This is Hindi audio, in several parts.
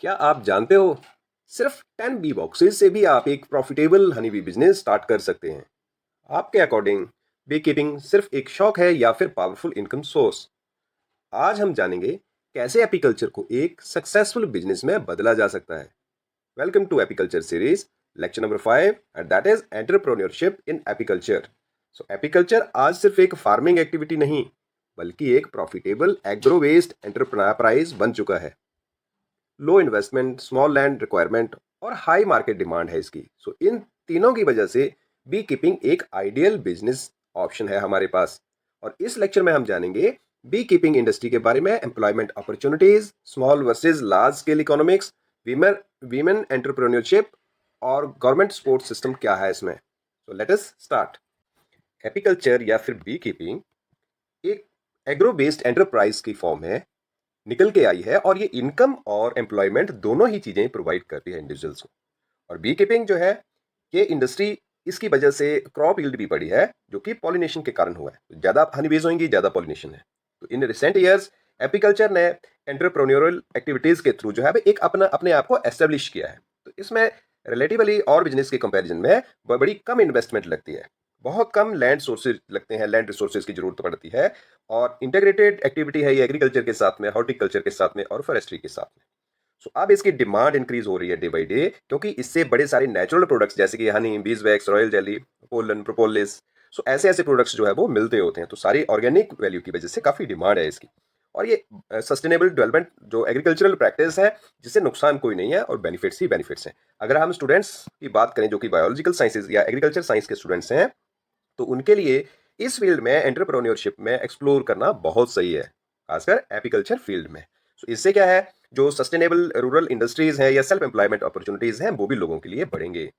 क्या आप जानते हो सिर्फ 10 बी बॉक्सेस से भी आप एक profitable honey bee business start कर सकते हैं। आपके अकॉर्डिंग बी कीपिंग सिर्फ एक शौक है या फिर पावरफुल इनकम सोर्स? आज हम जानेंगे कैसे एपीकल्चर को एक सक्सेसफुल बिजनेस में बदला जा सकता है। Welcome to apiculture series, lecture number 5, and that is entrepreneurship in apiculture. So apiculture आज सिर्फ एक फार्मिंग एक्टिविटी नहीं, बल्कि एक प्रॉफिटेबल एग्रो वेस्ट एंटरप्राइज बन चुका है। लो इन्वेस्टमेंट, स्मॉल लैंड रिक्वायरमेंट और हाई मार्केट डिमांड है इसकी। सो इन तीनों की वजह से बी कीपिंग एक आइडियल बिजनेस ऑप्शन है हमारे पास। और इस लेक्चर में हम जानेंगे बी कीपिंग इंडस्ट्री के बारे में, employment opportunities, small versus large scale economics, women women entrepreneurship और गवर्नमेंट सपोर्ट सिस्टम क्या है इसमें। So let us start. Apiculture या फिर बी कीपिंग एक एग्रो बेस्ड एंटरप्राइज की फॉर्म है, निकल के आई है, और ये इनकम और एम्प्लॉयमेंट दोनों ही चीजें प्रोवाइड करती है इंडिविजुअल्स को। और बी कीपिंग जो है, ये इंडस्ट्री, इसकी वजह से क्रॉप यील्ड भी बढ़ी है, जो कि पॉलिनेशन के कारण हुआ है। तो ज्यादा हनी बीज होंगी, ज्यादा पॉलिनेशन है। तो इन रिसेंट ईयर्स एपीकल्चर ने एंटरप्रेन्योरल एक्टिविटीज के थ्रू जो है एक अपना अपने आप को एस्टेब्लिश किया है। तो इसमें रिलेटिवली और बिजनेस के कंपैरिजन में बड़ी कम इन्वेस्टमेंट लगती है, बहुत कम लैंड सोर्सेज लगते हैं, लैंड रिसोर्सेज की जरूरत पड़ती है। और इंटीग्रेटेड एक्टिविटी है ये एग्रीकल्चर के साथ में, हॉर्टिकल्चर के साथ में और फॉरेस्ट्री के साथ में। सो अब इसकी डिमांड इंक्रीज हो रही है डे बाई डे, क्योंकि इससे बड़े सारे नेचुरल प्रोडक्ट्स जैसे कि honey, bees wax, royal jelly, pollen, propolis, so ऐसे ऐसे प्रोडक्ट्स जो है वो मिलते होते हैं। तो सारी ऑर्गेनिक वैल्यू की वजह से काफी डिमांड है इसकी। और ये सस्टेनेबल डेवलपमेंट जो एग्रीकल्चरल प्रैक्टिस है, जिससे नुकसान कोई नहीं है और बेनिफिट्स ही बेनिफिट्स हैं। अगर हम स्टूडेंट्स की बात करें जो कि बायोलॉजिकल साइंसेज या एग्रीकल्चर साइंस के स्टूडेंट्स हैं, तो उनके लिए इस फील्ड में एंटरप्रेन्योरशिप में एक्सप्लोर करना बहुत सही है, खासकर एपीकल्चर फील्ड में। तो इससे क्या है, जो सस्टेनेबल रूरल इंडस्ट्रीज हैं या सेल्फ एम्प्लॉयमेंट अपॉर्चुनिटीज हैं, वो भी लोगों के लिए बढ़ेंगे।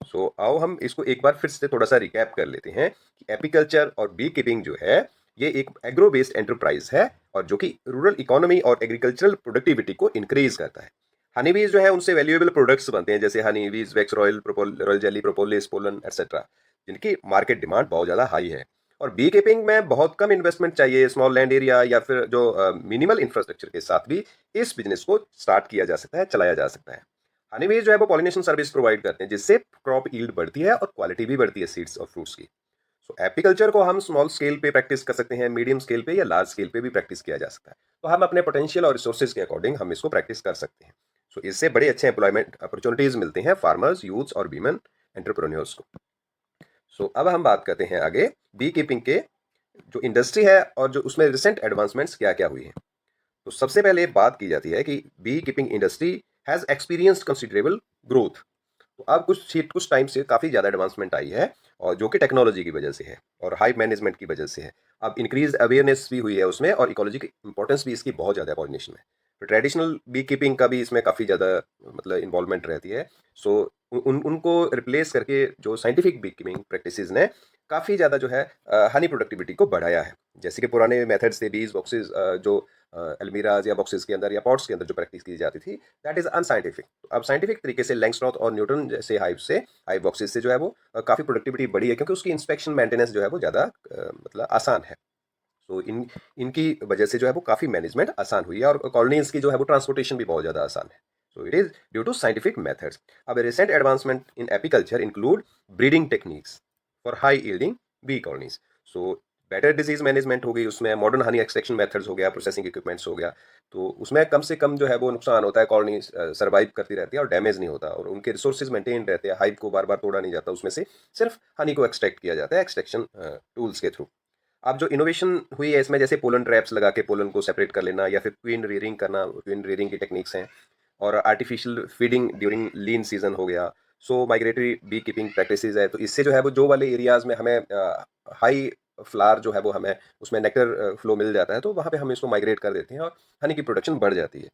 सो आओ हम इसको एक बार फिर से थोड़ा सा रिकैप कर लेते हैं कि एपीकल्चर और बी कीपिंग जो है, ये एक एग्रो बेस्ड एंटरप्राइज है, और जो कि रूरल इकोनॉमी और एग्रीकल्चरल प्रोडक्टिविटी को इंक्रीज करता है। हनी बीज जो है, उनसे वैल्यूएबल प्रोडक्ट्स बनते हैं, जैसे Honey bees wax, royal jelly, propolis, pollen etcetera, जिनकी मार्केट डिमांड बहुत ज़्यादा हाई है। और बी कीपिंग में बहुत कम इन्वेस्टमेंट चाहिए, स्मॉल लैंड एरिया या फिर जो मिनिमल इंफ्रास्ट्रक्चर के साथ भी इस बिजनेस को स्टार्ट किया जा सकता है, चलाया जा सकता है। हनीबीज जो है वो पॉलिनेशन सर्विस प्रोवाइड करते हैं, जिससे क्रॉप यील्ड बढ़ती है और क्वालिटी भी बढ़ती है सीड्स और फ्रूट्स की। सो एपीकल्चर को हम स्मॉल स्केल पे प्रैक्टिस कर सकते हैं, मीडियम स्केल पे या लार्ज स्केल पे भी प्रैक्टिस किया जा सकता है। तो हम अपने पोटेंशियल और रिसोर्सेज के अकॉर्डिंग हम इसको प्रैक्टिस कर सकते हैं। सो इससे बड़े अच्छे एम्प्लॉयमेंट अपॉर्चुनिटीज मिलते हैं फार्मर्स, यूथ्स और वीमेन एंटरप्रेन्योर्स को। सो अब हम बात करते हैं आगे बी कीपिंग के जो इंडस्ट्री है और जो उसमें रिसेंट एडवांसमेंट्स क्या क्या हुई हैं। तो सबसे पहले बात की जाती है कि bee keeping industry has experienced considerable growth. तो अब कुछ टाइम से काफ़ी ज़्यादा एडवांसमेंट आई है, और जो कि टेक्नोलॉजी की वजह से है और हाई मैनेजमेंट की वजह से है। अब इंक्रीज अवेयरनेस भी हुई है उसमें, और इकोलॉजी की इंपॉर्टेंस भी इसकी बहुत ज़्यादा है पॉलिनेशन में। तो ट्रेडिशनल बी कीपिंग का भी इसमें काफ़ी ज़्यादा मतलब इन्वॉल्वमेंट रहती है। सो उनको रिप्लेस करके जो साइंटिफिक बी कीपिंग प्रैक्टिसेस ने काफ़ी ज़्यादा जो है हनी प्रोडक्टिविटी को बढ़ाया है। जैसे कि पुराने मेथड्स थे, बीज बॉक्सेस जो अलमीराज या बॉक्सेस के अंदर या पॉट्स के अंदर जो प्रैक्टिस की जाती थी, दैट इज अनसाइंटिफिक। अब साइंटिफिक तरीके से लैंगस्ट्रॉथ और न्यूटन जैसे हाइव बॉक्सेस से जो है वो काफ़ी प्रोडक्टिविटी बढ़ी है, क्योंकि उसकी इंस्पेक्शन मेंटेनेंस जो है वो ज़्यादा मतलब आसान है। तो इनकी वजह से जो है वो काफ़ी मैनेजमेंट आसान हुई है, और कॉलोनीज की जो है वो ट्रांसपोर्टेशन भी बहुत ज़्यादा आसान है। So it is due to scientific methods. अब recent advancement in apiculture include breeding techniques for high yielding bee colonies. So better disease management हो गई उसमें, मॉडर्न हनी एक्सट्रैक्शन मेथड्स हो गया, प्रोसेसिंग इक्विपमेंट्स हो गया। तो उसमें कम से कम जो है वो नुकसान होता है, कॉलोनी सर्वाइव करती रहती है और डैमेज नहीं होता, और उनके रिसोर्सेज मेंटेन रहते हैं, हाइव को बार बार तोड़ा नहीं जाता, उसमें से सिर्फ हनी को एक्सट्रैक्ट किया जाता है एक्सट्रैक्शन टूल्स के थ्रू। अब जो इनोवेशन हुई है इसमें, जैसे पोलन ट्रैप्स लगा के पोलन को सेपरेट कर लेना, या फिर क्वीन रियरिंग करना, क्वीन रियरिंग की टेक्निक्स हैं, और आर्टिफिशियल फीडिंग ड्यूरिंग लीन सीजन हो गया। सो माइग्रेटरी बी कीपिंग प्रैक्टिसेस है, तो इससे जो है वो जो वाले एरियाज में हमें हाई फ्लावर जो है वो हमें उसमें नेक्टर फ्लो मिल जाता है, तो वहाँ पे हम इसको माइग्रेट कर देते हैं और हनी की प्रोडक्शन बढ़ जाती है।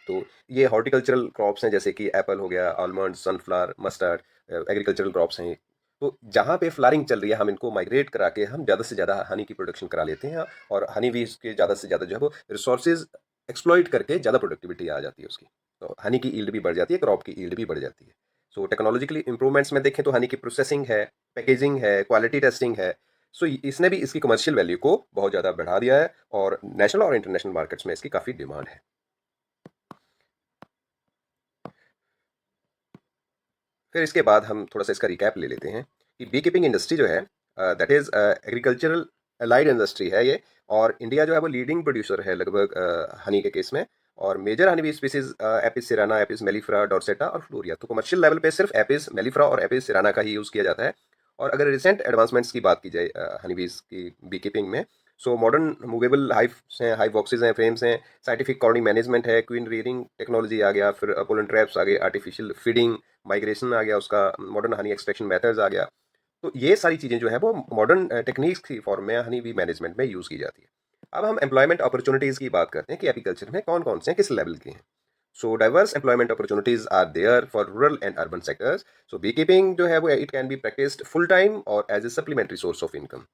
तो ये हॉर्टिकल्चरल क्रॉप्स हैं, जैसे कि एप्पल हो गया, almond, sunflower, mustard, agricultural crops हैं। तो जहाँ पे फ्लारिंग चल रही है, हम इनको माइग्रेट करा के हम ज़्यादा से ज़्यादा हनी की प्रोडक्शन करा लेते हैं, और हनी भी इसके ज़्यादा से ज़्यादा जो है वो रिसोर्सेज एक्सप्लॉइट करके ज़्यादा प्रोडक्टिविटी आ जाती है उसकी। तो हनी की ईल्ड भी बढ़ जाती है, क्रॉप की ईल्ड भी बढ़ जाती है। सो टेक्नोलॉजिकली इंप्रूवमेंट्स में देखें तो हनी की प्रोसेसिंग है, पैकेजिंग है, क्वालिटी टेस्टिंग है। सो इसने भी इसकी कमर्शियल वैल्यू को बहुत ज़्यादा बढ़ा दिया है, और नेशनल और इंटरनेशनल मार्केट्स में इसकी काफ़ी डिमांड है। फिर इसके बाद हम थोड़ा सा इसका रिकैप ले लेते हैं कि बी कीपिंग इंडस्ट्री जो है that is agricultural allied industry है ये। और इंडिया जो है वो लीडिंग प्रोड्यूसर है लगभग हनी के केस में। और major honey bee species Apis cerana, Apis mellifera, dorsata और फ्लोरिया। तो कमर्शियल लेवल पे सिर्फ एपिस मेलिफेरा और एपिस सिराना का ही यूज़ किया जाता है। और अगर रिसेंट एडवांसमेंट्स की बात की जाए हनी बीज की बी कीपिंग में, सो मॉडर्न मूवेबल हाइव्स हैं, हाइव बॉक्सेज हैं, फ्रेम्स हैं, साइंटिफिक कॉलोनी मैनेजमेंट है, क्वीन रियरिंग टेक्नोलॉजी आ गया, फिर पोलन ट्रैप्स आ गए, आर्टिफिशियल फीडिंग, माइग्रेशन आ गया, उसका मॉडर्न हनी एक्सट्रैक्शन मेथड्स आ गया। तो ये सारी चीज़ें जो है वो मॉडर्न टेक्निक्स की फॉर्म में हनी बी मैनेजमेंट में यूज़ की जाती है। अब हम एम्प्लॉयमेंट अपॉर्चुनिटीज़ की बात करते हैं कि एपीकल्चर में कौन कौन से हैं, किस लेवल के हैं। So diverse employment opportunities are there for rural and urban sectors. So beekeeping जो है वो it can be practised full time और as a supplementary source of income.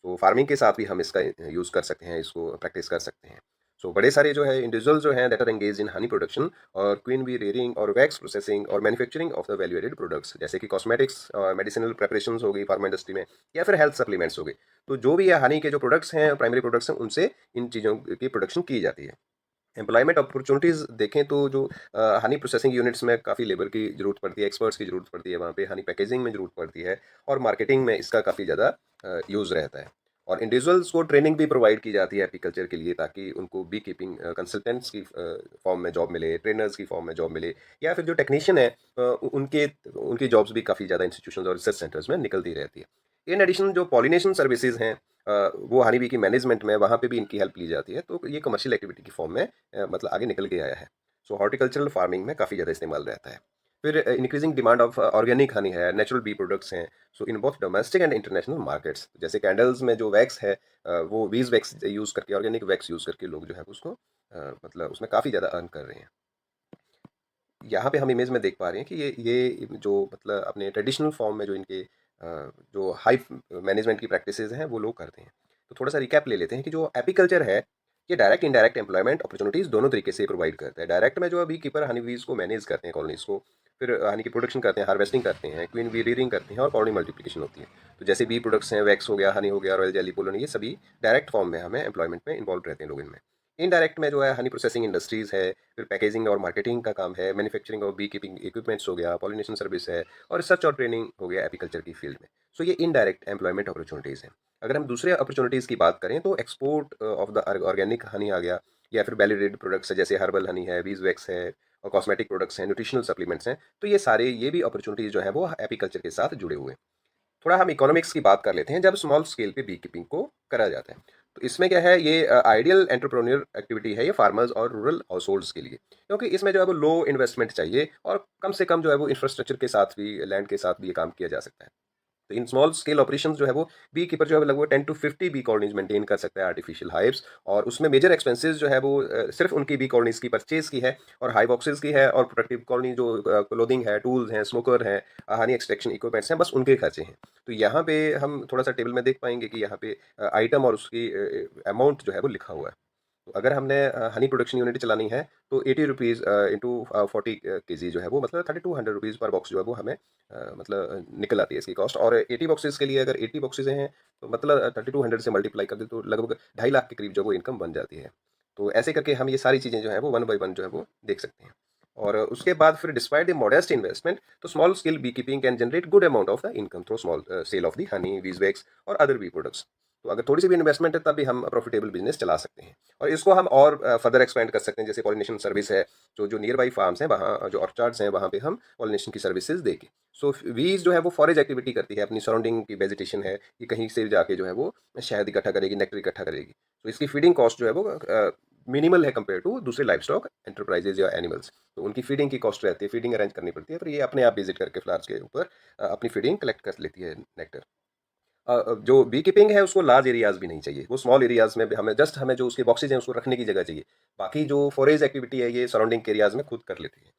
तो फार्मिंग के साथ भी हम इसका यूज़ कर सकते हैं, इसको प्रैक्टिस कर सकते हैं। सो बड़े सारे जो है इंडिविजुअल जो हैं that are engage in honey production और क्वीन बी रेयरिंग और वैक्स प्रोसेसिंग और manufacturing of the value added products, जैसे कि कॉस्मेटिक्स और मेडिसिनल प्रेपरेशंस हो गई फार्मा इंडस्ट्री में, या फिर हेल्थ सप्लीमेंट्स हो गए। तो जो भी है हनी के जो प्रोडक्ट्स हैं, प्राइमरी प्रोडक्ट्स हैं, उनसे इन चीज़ों की प्रोडक्शन की जाती है। एम्प्लॉयमेंट अपॉर्चुनिटीज़ देखें तो जो हनी प्रोसेसिंग यूनिट्स में काफ़ी लेबर की ज़रूरत पड़ती है, एक्सपर्ट्स की ज़रूरत पड़ती है, वहाँ पे हनी पैकेजिंग में ज़रूरत पड़ती है और मार्केटिंग में इसका काफ़ी ज़्यादा यूज़ रहता है। और इंडिविजुअल्स को ट्रेनिंग भी प्रोवाइड की जाती है एपीकल्चर के लिए, ताकि उनको बी कीपिंग कंसल्टेंट्स की फॉर्म में जॉब मिले, ट्रेनर्स की फॉर्म में जॉब मिले, या फिर जो टेक्नीशियन है उनके उनकी जॉब्स भी काफ़ी ज़्यादा इंस्टीट्यूशंस और रिसर्च सेंटर्स में निकलती रहती है। इन एडिशन जो पॉलिनेशन सर्विसेज हैं वो हनी बी की मैनेजमेंट में, वहाँ पे भी इनकी हेल्प ली जाती है। तो ये कमर्शियल एक्टिविटी की फॉर्म में मतलब आगे निकल के आया है। सो हॉर्टिकल्चरल फार्मिंग में काफ़ी ज़्यादा इस्तेमाल रहता है। फिर increasing demand of organic honey है, नेचुरल बी प्रोडक्ट्स हैं। So in both domestic and international markets, जैसे कैंडल्स में जो वैक्स है वो वीज वैक्स यूज़ करके, ऑर्गेनिक वैक्स यूज़ करके लोग जो है उसको मतलब उसमें काफ़ी ज़्यादा अर्न कर रहे हैं। यहाँ पे हम इमेज में देख पा रहे हैं कि ये जो मतलब अपने ट्रेडिशनल फॉर्म में जो इनके जो हाई मैनेजमेंट की प्रैक्टिसेस हैं वो लोग करते हैं। तो थोड़ा सा रिकैप ले लेते हैं कि जो एपीकल्चर है ये डायरेक्ट इनडायरेक्ट एम्प्लॉयमेंट अपॉर्चुनिटीज़ दोनों तरीके से प्रोवाइड करता है। डायरेक्ट में जो अभी कीपर हनी बीज को मैनेज करते हैं, कॉलोनीज को, फिर हनी की प्रोडक्शन करते हैं, हार्वेस्टिंग करते हैं, क्वीन बी रीडिंग करते हैं और कॉलोनी मल्टीप्लिकेशन होती है। तो जैसे बी प्रोडक्ट्स हैं, वैक्स हो गया, हनी हो गया, रॉयल जेली, पोलन, ये सभी डायरेक्ट फॉर्म में हमें एम्प्लॉयमेंट में इन्वॉल्व रहते हैं लोग इनमें। इनडायरेक्ट में जो है हनी प्रोसेसिंग इंडस्ट्रीज़ है, फिर पैकेजिंग और मार्केटिंग का काम है, मैन्युफैक्चरिंग और बी कीपिंग इक्विपमेंट्स हो गया, पॉलिनेशन सर्विस है, और रिसर्च और ट्रेनिंग हो गया एपीकल्चर की फील्ड में। सो ये इनडायरेक्ट एम्प्लॉयमेंट अपॉर्चुनिटीज़ हैं। अगर हम दूसरे अपॉर्चुनिटीज़ की बात करें तो export of the organic honey आ गया, या फिर वैलिडेटेड प्रोडक्ट्स है, जैसे हर्बल हनी है, बीज वैक्स है, और कॉस्मेटिक प्रोडक्ट्स हैं, न्यूट्रिशनल सप्लीमेंट्स हैं। तो ये सारे ये भी अपॉर्चुनिटीज़ जो है वो एपीकल्चर के साथ जुड़े हुए हैं। थोड़ा हम इकोनॉमिक्स की बात कर लेते हैं, जब स्मॉल स्केल पे बी कीपिंग को करा जाता है। तो इसमें क्या है, ये आइडियल एंटरप्रेन्योर एक्टिविटी है ये फार्मर्स और रूरल हाउस होल्ड्स के लिए, क्योंकि इसमें जो है वो लो इन्वेस्टमेंट चाहिए और कम से कम जो है वो इंफ्रास्ट्रक्चर के साथ भी, लैंड के साथ भी ये काम किया जा सकता है। तो इन स्मॉल स्केल ऑपरेशंस जो है वो बी कीपर जो है लगभग 10 to 50 बी कॉलोनीज मेंटेन कर सकता है, आर्टिफिशियल हाइव्स। और उसमें मेजर एक्सपेंसेस जो है वो सिर्फ उनकी बी कॉलोनीज की परचेज की है, और हाई बॉक्सेस की है, और प्रोडक्टिव कॉलोनी जो क्लोथिंग है, टूल्स हैं, स्मोकर हैं, हनी एक्सट्रैक्शन इक्विपमेंट्स हैं, बस उनके खर्चे हैं। तो यहाँ पे हम थोड़ा सा टेबल में देख पाएंगे कि यहाँ पे आइटम और उसकी अमाउंट जो है वो लिखा हुआ है। तो अगर हमने हनी प्रोडक्शन यूनिट चलानी है तो 80 रुपीज़ इंटू 40 kg जो है वो मतलब 3200 रुपीज़ पर बॉक्स जो है वो हमें मतलब निकल आती है इसकी कॉस्ट। और 80 बॉक्सेस के लिए अगर 80 बॉक्सेज हैं तो मतलब 3200 से मल्टीप्लाई कर दे तो लगभग 2.5 लाख के करीब जो वो इनकम बन जाती है। तो ऐसे करके हम ये सारी चीज़ें जो है वो वन बाई वन जो है वो देख सकते हैं। और उसके बाद फिर डिस्पाइट द मॉडेस्ट इन्वेस्टमेंट, तो small scale bee keeping can generate good amount of the income through small sale of the honey, बीज वैक्स और अदर बी प्रोडक्ट्स। तो अगर थोड़ी सी भी इन्वेस्टमेंट है तब भी हम प्रॉफिटेबल बिजनेस चला सकते हैं। और इसको हम और फर्दर एक्सपेंड कर सकते हैं, जैसे पॉलिनेशन सर्विस है, जो नियर बाई फार्म्स हैं वहाँ जो ऑर्चार्ड्स हैं वहाँ पे हम पॉलिनेशन की सर्विसेज देके। सो वीज जो है वो फॉरेज एक्टिविटी करती है, अपनी सराउंडिंग की वेजिटेशन है कि कहीं से जाके जो है वो शहद इकट्ठा करेगी, नेक्टर इकट्ठा करेगी। तो इसकी फीडिंग कॉस्ट जो है वो मिनिमल है कंपेयर टू दूसरे लाइफ स्टॉक एंटरप्राइजेज या एनिमल्स। तो उनकी फीडिंग की कॉस्ट रहती है, फीडिंग अरेंज करनी पड़ती है, फिर ये अपने आप विजिट करके फ्लावर्स के ऊपर अपनी फीडिंग कलेक्ट कर लेती है, नेक्टर। जो बी कीपिंग है उसको लार्ज एरियाज भी नहीं चाहिए, वो स्मॉल एरियाज में भी हमें जस्ट हमें जो उसके बॉक्सेज हैं उसको रखने की जगह चाहिए। बाकी जो फॉरेज एक्टिविटी है ये सराउंडिंग के एरियाज में खुद कर लेती है।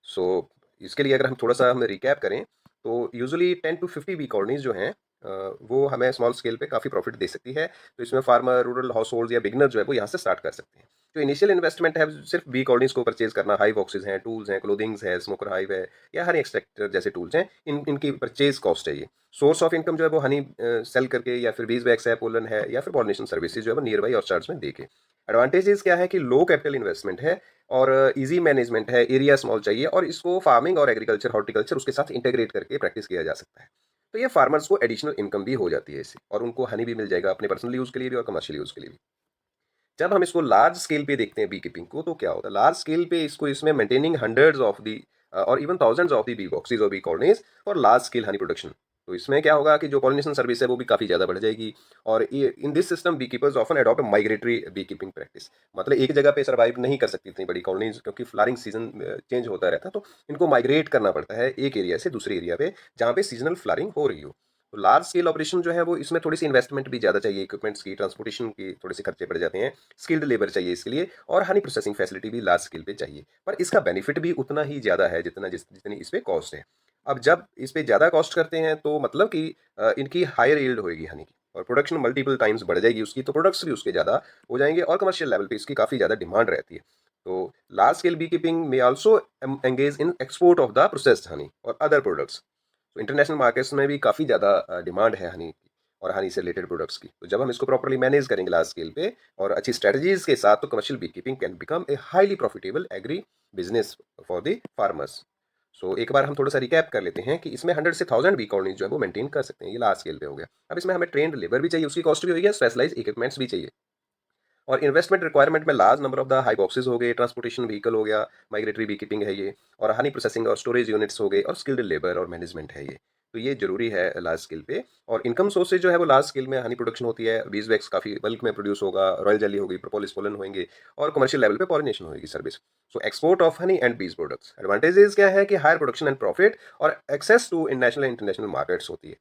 सो इसके लिए अगर हम थोड़ा सा हम रिकैप करें तो यूजुअली 10 to 50 बी कॉलोनीज जो हैं वो हमें स्मॉल स्केल पे काफ़ी प्रॉफिट दे सकती है। तो इसमें फार्मर, रूरल हाउस होल्ड या बिगनर जो है वो यहाँ से स्टार्ट कर सकते हैं। जो इनिशियल इन्वेस्टमेंट है सिर्फ बी कॉलोनीज़ को परचेज़ करना, हाई बॉक्सेज़ हैं, टूल्स हैं, क्लोथिंग्स है, स्मोकर हाइव है या हनी एक्सट्रैक्टर जैसे टूल्स हैं, इनकी परचेज़ कॉस्ट है ये। सोर्स ऑफ इनकम जो है वो हनी सेल करके या फिर बीज वैक्स है, पोलन है या फिर पॉलिनेशन सर्विसेज जो है वो नियर बाई ऑर्चार्ड्स में देके। एडवांटेजेस क्या है कि लो कैपिटल इन्वेस्टमेंट है और ईज़ी मैनेजमेंट है, एरिया स्मॉल चाहिए और इसको फार्मिंग और एग्रीकल्चर, हॉर्टिकल्चर उसके साथ इंटीग्रेट करके प्रैक्टिस किया जा सकता है। तो ये फार्मर्स को एडिशनल इनकम भी हो जाती है इससे और उनको हनी भी मिल जाएगा अपने पर्सनल यूज़ के लिए भी और कमर्शियल यूज़ के लिए भी। जब हम इसको लार्ज स्केल पे देखते हैं बी कीपिंग को तो क्या होता है लार्ज स्केल पे इसको इसमें मेंटेनिंग हंड्रेड्स ऑफ दी और even thousands of the bee boxes और bee colonies for large scale honey production. तो इसमें क्या होगा कि जो पॉलिनेशन सर्विस है वो भी काफ़ी ज़्यादा बढ़ जाएगी और in this system bee keepers often adopt migratory bee keeping practice. मतलब एक जगह पे सर्वाइव नहीं कर सकती इतनी बड़ी कॉलोनीज क्योंकि फ्लारिंग सीजन चेंज होता रहता है तो इनको माइग्रेट करना पड़ता है एक एरिया से दूसरे एरिया पे जहाँ पे सीजनल फ्लारिंग हो रही हो। तो लार्ज स्केल ऑपरेशन जो है वो इसमें थोड़ी सी इन्वेस्टमेंट भी ज़्यादा चाहिए, इक्विपमेंट्स की, ट्रांसपोर्टेशन की थोड़े से खर्चे पड़ जाते हैं, स्किल्ड लेबर चाहिए इसके लिए और हनी प्रोसेसिंग फैसिलिटी भी लार्ज स्केल पे चाहिए। पर इसका बेनिफिट भी उतना ही ज़्यादा है जितनी इस पे कॉस्ट है। अब जब इस पे ज़्यादा कॉस्ट करते हैं तो मतलब कि इनकी हायर यील्ड होएगी हनी की और प्रोडक्शन मल्टीपल टाइम्स बढ़ जाएगी उसकी, तो प्रोडक्ट्स भी उसके ज़्यादा हो जाएंगे और कमर्शियल लेवल पे इसकी काफ़ी ज़्यादा डिमांड रहती है। तो लार्ज स्केल बी कीपिंग में also engage in export of the processed Honey और अदर प्रोडक्ट्स। तो इंटरनेशनल मार्केट्स में भी काफ़ी ज़्यादा डिमांड है हनी की और हनी से रिलेटेड प्रोडक्ट्स की। तो जब हम इसको प्रॉपर्ली मैनेज करेंगे लार्ज स्केल पे और अच्छी स्ट्रेटजीज के साथ तो commercial B keeping can become a highly profitable agribusiness for the farmers. So एक बार हम थोड़ा सा रिकैप कर लेते हैं कि इसमें 100 से 1000 बी कॉलोनीज जो है वो मेंटेन कर सकते हैं, ये लार्ज स्केल पे हो गया। अब इसमें हमें ट्रेंड लेबर भी चाहिए, उसकी कॉस्ट भी होगी, स्पेशलाइज इक्विपमेंट्स भी चाहिए और इन्वेस्टमेंट रिक्वायरमेंट में large number of the high boxes हो गए, ट्रांसपोर्टेशन व्हीकल हो गया, माइग्रेटरी बी कीपिंग है ये और हनी प्रोसेसिंग और स्टोरेज यूनिट्स हो गए और स्किल्ड लेबर और मैनेजमेंट है ये। तो ये जरूरी है लार्ज स्केल पे और इनकम सोर्सेज जो है वो लार्ज स्केल में हनी प्रोडक्शन होती है, बीज वैक्स काफ़ी बल्क में प्रोड्यूस होगा, रॉयल जेली होगी, प्रोपोलिस पोलन होंगे और कमर्शियल लेवल पे पॉलिनेशन होगी service. So export of honey and bees products advantages क्या है कि हायर प्रोडक्शन एंड प्रॉफिट और access to national international markets होती है,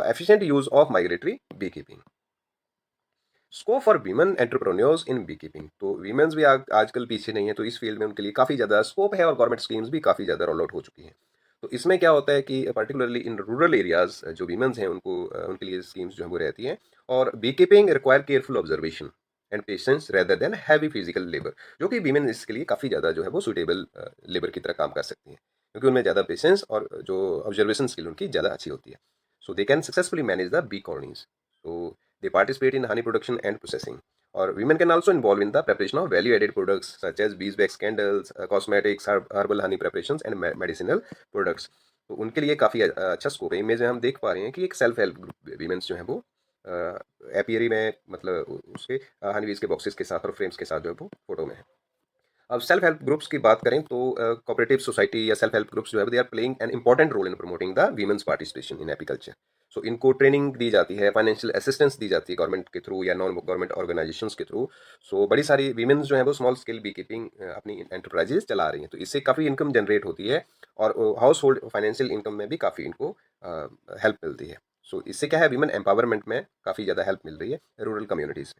efficient use of migratory bee keeping. Scope for women entrepreneurs in bee keeping, तो वीमेंस भी आजकल पीछे नहीं है, तो इस फील्ड में उनके लिए काफ़ी ज़्यादा स्कोप है और गवर्नमेंट स्कीम्स भी काफ़ी ज़्यादा रोल आउट हो चुकी हैं। तो इसमें क्या होता है कि पर्टिकुलरली इन रूरल एरियाज जो वीमेंस हैं उनको उनके लिए स्कीम्स जो है वो रहती हैं और bee keeping require careful observation and patience rather than heavy physical labour, जो कि वीमेन इसके लिए काफ़ी ज़्यादा जो है वो सुटेबल लेबर की तरह काम कर सकती हैं क्योंकि उनमें ज़्यादा पेशेंस और जो ऑब्जर्वेशन स्किल उनकी ज़्यादा अच्छी होती है। So they can successfully manage the bee colonies. So they participate in honey production and processing. Or women can also involve in the preparation of value-added products such as beeswax candles, cosmetics, herbal honey preparations and medicinal products. तो उनके लिए काफ़ी अच्छा स्कोप है। इमेज में हम देख पा रहे हैं कि एक सेल्फ हेल्प ग्रुप वीमेंस जो हैं वो एपियरी में मतलब उसके हनी बीज के बॉक्सेस के साथ और फ्रेम्स के साथ जो है वो फोटो में है। अब सेल्फ हेल्प ग्रुप्स की बात करें तो कोऑपरेटिव सोसाइटी या सेल्फ हेल्प ग्रुप्स जो है they are playing an important role in promoting the women's participation in apiculture. So इनको ट्रेनिंग दी जाती है, फाइनेंशियल असिस्टेंस दी जाती है गवर्नमेंट के थ्रू या नॉन गवर्नमेंट ऑर्गेनाइजेशंस के थ्रू। सो बड़ी सारी वीमेंस जो है वो स्मॉल स्केल बी कीपिंग अपनी एंटरप्राइजेज चला रही हैं, तो इससे काफ़ी इनकम जनरेट होती है और हाउस होल्ड फाइनेंशियल इनकम में भी काफ़ी इनको हेल्प मिलती है। सो इससे क्या है वीमेन एम्पावरमेंट में काफ़ी ज़्यादा हेल्प मिल रही है रूरल कम्युनिटीज़।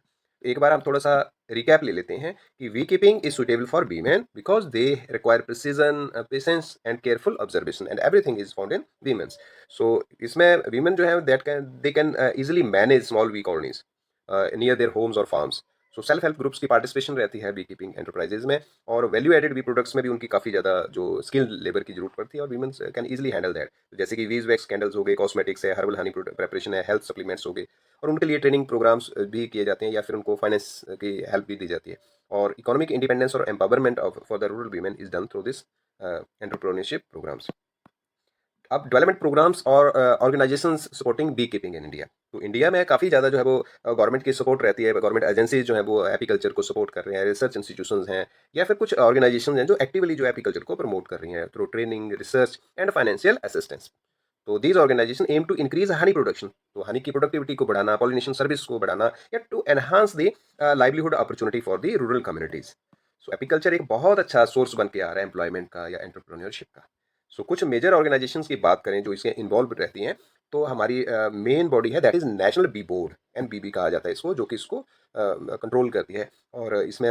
एक बार हम थोड़ा सा रिकैप ले लेते हैं कि beekeeping is suitable for women because they require precision, patience and careful observation and everything is found in women's. So इसमें वीमेन जो है that can they can easily manage small bee colonies near their homes और farms. So self help groups की पार्टिसिपेशन रहती है बी कीपिंग एंटरप्राइजेज में और वैल्यू एडेड बी प्रोडक्ट्स में भी उनकी काफ़ी ज़्यादा जो स्किल्ड लेबर की जरूरत पड़ती है और women's can easily handle that. जैसे कि वीज वैक्स कैंडल्स हो गए, कॉस्मेटिक्स है, हर्बल हनी प्रेपरेशन है, हेल्थ सप्लीमेंट्स हो गए और उनके लिए ट्रेनिंग प्रोग्राम्स भी किए जाते हैं या फिर उनको फाइनेंस की हेल्प भी दी जाती है। और इकोनॉमिक इंडिपेंडेंस और empowerment of for the rural women is done through this entrepreneurship programmes. अब डेवलपमेंट प्रोग्राम्स और organisations supporting bee keeping in India, तो इंडिया में काफ़ी ज़्यादा जो है वो गवर्नमेंट की सपोर्ट रहती है, गवर्नमेंट एजेंसीज जो है वो एपीकल्चर को सपोर्ट कर रहे हैं, रिसर्च इंस्टीट्यूशंस हैं या फिर कुछ ऑर्गेनाइजेशन हैं जो एक्टिवली जो एपीकल्चर को प्रमोट कर रही हैं through training, research and financial assistance. तो these organization aim to increase honey production, तो हनी की प्रोडक्टिविटी को बढ़ाना, पॉलिनेशन सर्विस को बढ़ाना या to enhance the livelihood opportunity for the rural communities. So apiculture एक बहुत अच्छा सोर्स बन के आ रहा है एम्प्लॉयमेंट का या एंटरप्रेन्योरशिप का। सो कुछ मेजर ऑर्गेनाइजेशंस की बात करें जो इसके इन्वॉल्व रहती हैं, तो हमारी मेन बॉडी है that is national bee board, NBB कहा जाता है इसको, जो कि इसको कंट्रोल करती है और इसमें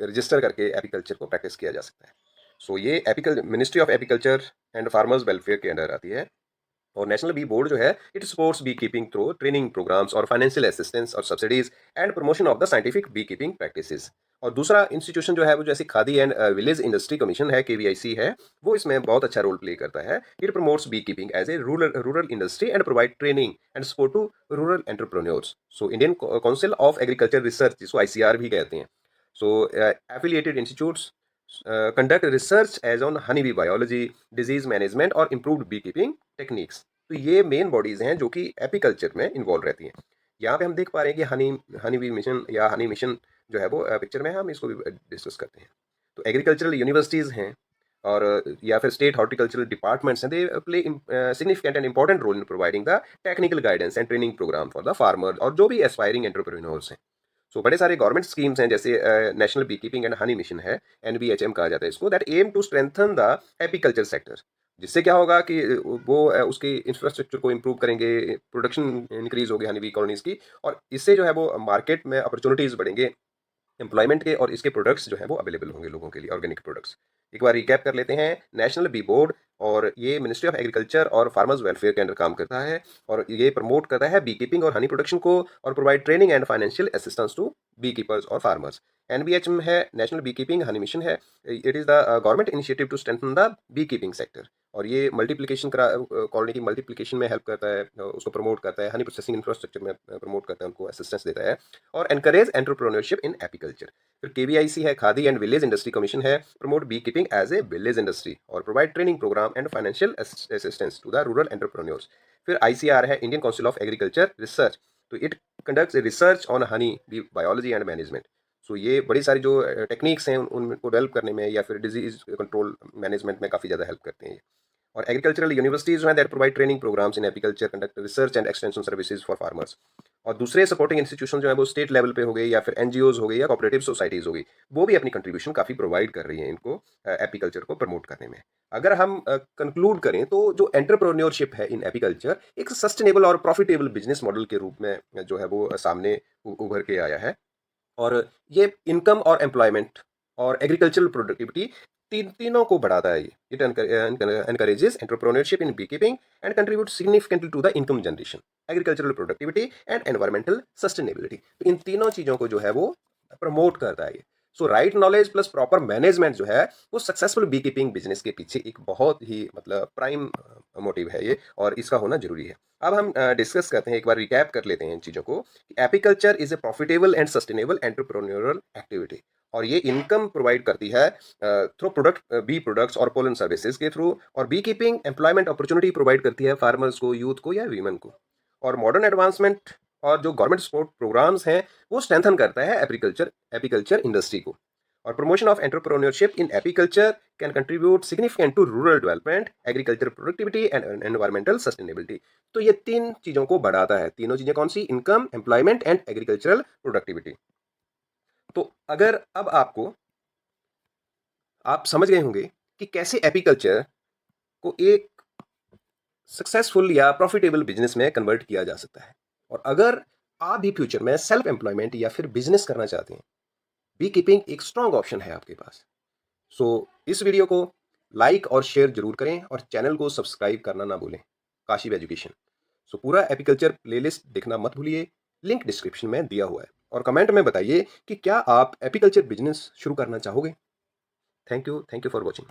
रजिस्टर करके एपीकल्चर को प्रैक्टिस किया जा सकता है। सो ये apical ministry of apiculture and farmers welfare के अंडर आती है और नेशनल बी बोर्ड जो है it supports bee keeping through training programmes और फाइनेंशियल असिस्टेंस और subsidies and promotion of the scientific bee keeping practices. और दूसरा इंस्टीट्यूशन जो है वो जैसे Khadi and village industry commission है, केवीआईसी है, वो इसमें बहुत अच्छा रोल प्ले करता है। It promotes bee keeping as A rural industry and provide training and support to rural entrepreneurs. So Indian council of agriculture research, जिसको आईसीआर भी कहते हैं, so affiliated institutes conduct research as on honeybee biology, disease management और improved beekeeping techniques। तो ये मेन बॉडीज हैं जो कि एपीकल्चर में इन्वॉल्व रहती हैं। यहाँ पे हम देख पा रहे हैं कि हनी बी मिशन या हनी मिशन जो है वो पिक्चर में हम इसको भी डिस्कस करते हैं। तो एग्रीकल्चरल यूनिवर्सिटीज़ हैं और या फिर स्टेट हॉर्टिकल्चरल डिपार्टमेंट्स हैं, they play significant and important role in providing the technical guidance and training programme for the farmer और जो भी एस्पायरिंग एंटरप्रेन्योर्स हैं। सो बड़े सारे गवर्नमेंट स्कीम्स हैं, जैसे national bee keeping and honey mission है, एनबीएचएम कहा जाता है इसको, that aim to strengthen the apiculture sector. जिससे क्या होगा कि वो उसके इंफ्रास्ट्रक्चर को इम्प्रूव करेंगे, प्रोडक्शन इंक्रीज होगी हनी बी कॉलोनीज की, और इससे जो है वो मार्केट में अपॉर्चुनिटीज बढ़ेंगे एम्प्लॉयमेंट के, और इसके प्रोडक्ट्स जो है वो अवेलेबल होंगे लोगों के लिए, ऑर्गेनिक प्रोडक्ट्स। एक बार रिकैप कर लेते हैं। नेशनल बी बोर्ड, और ये मिनिस्ट्री ऑफ एग्रीकल्चर और फार्मर्स वेलफेयर के अंडर काम करता है, और ये प्रमोट करता है बी कीपिंग और हनी प्रोडक्शन को, और provide training and financial assistance to bee keepers और फार्मर्स। एनबीएचएम है national bee keeping honey mission है, it is the government initiative to strengthen the bee keeping sector, और ये मल्टीप्लिकेशन कॉलोनी की मल्टीप्लिकेशन में हेल्प करता है, उसको प्रमोट करता है, हनी प्रोसेसिंग इंफ्रास्ट्रक्चर में प्रमोट करता है, उनको असिस्टेंस देता है, और एनकरेज एंटरप्रेन्योरशिप इन एपीकल्चर। फिर केवीआईसी है, Khadi and village industry commission है, promote bee keeping as a village industry और provide training programme and financial assistance to the rural entrepreneurs. फिर आईसीआर है, Indian council of agriculture research, तो it conducts research on honey biology and management. So ये बड़ी सारी जो टेक्निक्स हैं उनको डेवलप करने में या फिर डिजीज कंट्रोल मैनेजमेंट में काफ़ी ज़्यादा हेल्प करते हैं। और एग्रीकल्चरल यूनिवर्सिटीज जो हैं that provide training programmes in apiculture, conduct research and extension services for farmers. और दूसरे सपोर्टिंग इंस्टीट्यूशन जो है वो स्टेट लेवल पे हो गए, या फिर एनजीओज हो गई, या कोऑपरेटिव सोसाइटीज हो गई, वो भी अपनी कंट्रीब्यूशन काफ़ी प्रोवाइड कर रही हैं इनको एपीकल्चर को प्रमोट करने में। अगर हम कंक्लूड करें तो जो एंटरप्रेन्योरशिप है इन एपीकल्चर एक सस्टेनेबल और प्रॉफिटेबल बिजनेस मॉडल के रूप में जो है वो सामने उभर के आया है, और ये इनकम और एम्प्लॉयमेंट और एग्रीकल्चरल प्रोडक्टिविटी तीनों को बढ़ाता है। It encourages entrepreneurship in bee keeping and contribute significantly to the income generation, agricultural productivity and environmental sustainability. तो इन तीनों चीज़ों को जो है वो प्रमोट करता है ये। So right knowledge plus proper management जो है वो सक्सेसफुल बी कीपिंग बिजनेस के पीछे एक बहुत ही मतलब प्राइम मोटिव है ये, और इसका होना जरूरी है। अब हम डिस्कस करते हैं, एक बार रिकैप कर लेते हैं इन चीज़ों को। Apiculture is a profitable and sustainable entrepreneurial activity, और ये इनकम प्रोवाइड करती है थ्रू प्रोडक्ट बी प्रोडक्ट्स और पोलन सर्विसेज के थ्रू, और bee keeping employment opportunity provide करती है फार्मर्स को, यूथ को या वीमेन को। और मॉडर्न एडवांसमेंट और जो गवर्नमेंट सपोर्ट प्रोग्राम्स हैं वो स्ट्रेंथन करता है एपीकल्चर इंडस्ट्री को। और promotion of entrepreneurship in apiculture can contribute significant to rural development, agriculture productivity and environmental sustainability. तो ये तीन चीज़ों को बढ़ाता है। तीनों चीज़ें कौन सी? Income, employment and agricultural productivity. तो अगर अब आप समझ गए होंगे कि कैसे एपीकल्चर को एक सक्सेसफुल या प्रॉफिटेबल बिजनेस में कन्वर्ट किया जा सकता है, और अगर आप भी फ्यूचर में सेल्फ एम्प्लॉयमेंट या फिर बिजनेस करना चाहते हैं, बी कीपिंग एक स्ट्रॉन्ग ऑप्शन है आपके पास। सो इस वीडियो को लाइक और शेयर जरूर करें, और चैनल को सब्सक्राइब करना ना भूलें, काशिब एजुकेशन। सो पूरा एपीकल्चर प्लेलिस्ट देखना मत भूलिए, लिंक डिस्क्रिप्शन में दिया हुआ है। और कमेंट में बताइए कि क्या आप एपीकल्चर बिजनेस शुरू करना चाहोगे। Thank you for watching.